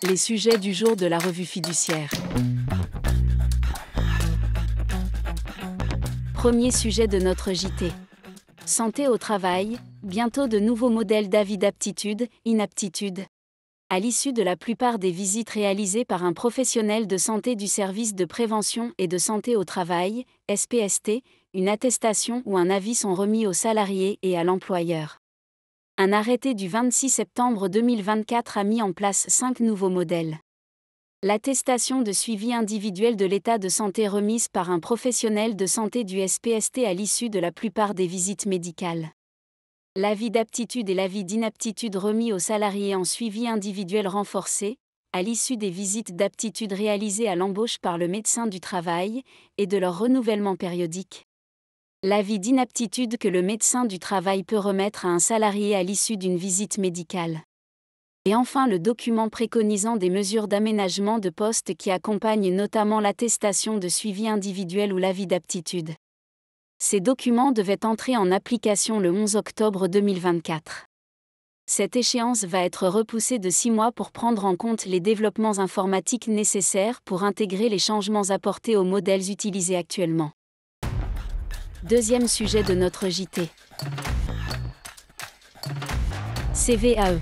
Les sujets du jour de la revue fiduciaire. Premier sujet de notre JT. Santé au travail, bientôt de nouveaux modèles d'avis d'aptitude, inaptitude. À l'issue de la plupart des visites réalisées par un professionnel de santé du service de prévention et de santé au travail, SPST, une attestation ou un avis sont remis aux salariés et à l'employeur. Un arrêté du 26 septembre 2024 a mis en place 5 nouveaux modèles. L'attestation de suivi individuel de l'état de santé remise par un professionnel de santé du SPST à l'issue de la plupart des visites médicales. L'avis d'aptitude et l'avis d'inaptitude remis aux salariés en suivi individuel renforcé, à l'issue des visites d'aptitude réalisées à l'embauche par le médecin du travail, et de leur renouvellement périodique. L'avis d'inaptitude que le médecin du travail peut remettre à un salarié à l'issue d'une visite médicale. Et enfin le document préconisant des mesures d'aménagement de poste qui accompagnent notamment l'attestation de suivi individuel ou l'avis d'aptitude. Ces documents devaient entrer en application le 11 octobre 2024. Cette échéance va être repoussée de 6 mois pour prendre en compte les développements informatiques nécessaires pour intégrer les changements apportés aux modèles utilisés actuellement. Deuxième sujet de notre JT. CVAE.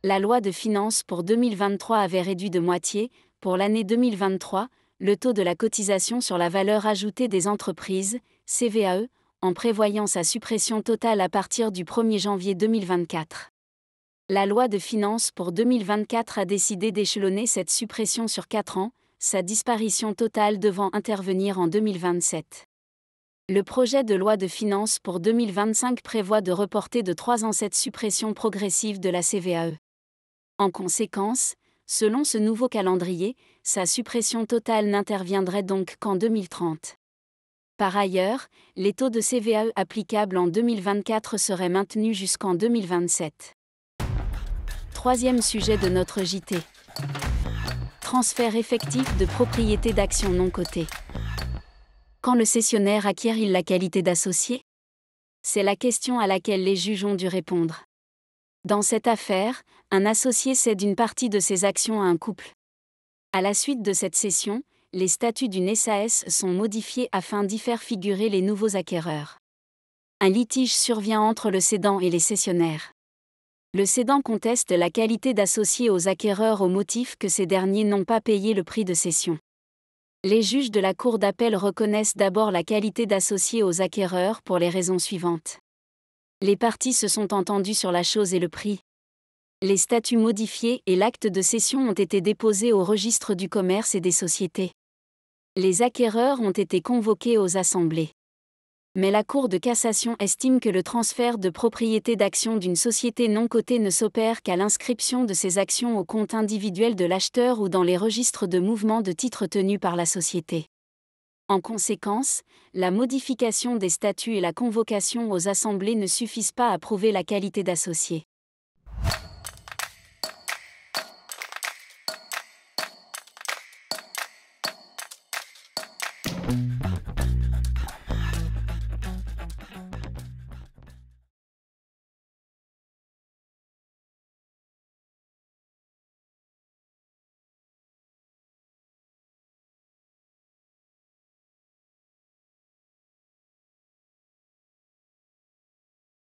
La loi de finances pour 2023 avait réduit de moitié, pour l'année 2023, le taux de la cotisation sur la valeur ajoutée des entreprises, CVAE, en prévoyant sa suppression totale à partir du 1er janvier 2024. La loi de finances pour 2024 a décidé d'échelonner cette suppression sur 4 ans, sa disparition totale devant intervenir en 2027. Le projet de loi de finances pour 2025 prévoit de reporter de 3 ans cette suppression progressive de la CVAE. En conséquence, selon ce nouveau calendrier, sa suppression totale n'interviendrait donc qu'en 2030. Par ailleurs, les taux de CVAE applicables en 2024 seraient maintenus jusqu'en 2027. Troisième sujet de notre JT. Transfert effectif de propriété d'actions non cotées. Quand le cessionnaire acquiert-il la qualité d'associé ? C'est la question à laquelle les juges ont dû répondre. Dans cette affaire, un associé cède une partie de ses actions à un couple. À la suite de cette cession, les statuts d'une SAS sont modifiés afin d'y faire figurer les nouveaux acquéreurs. Un litige survient entre le cédant et les cessionnaires. Le cédant conteste la qualité d'associé aux acquéreurs au motif que ces derniers n'ont pas payé le prix de cession. Les juges de la Cour d'appel reconnaissent d'abord la qualité d'associé aux acquéreurs pour les raisons suivantes. Les parties se sont entendues sur la chose et le prix. Les statuts modifiés et l'acte de cession ont été déposés au registre du commerce et des sociétés. Les acquéreurs ont été convoqués aux assemblées. Mais la Cour de cassation estime que le transfert de propriété d'actions d'une société non cotée ne s'opère qu'à l'inscription de ces actions au compte individuel de l'acheteur ou dans les registres de mouvement de titres tenus par la société. En conséquence, la modification des statuts et la convocation aux assemblées ne suffisent pas à prouver la qualité d'associé.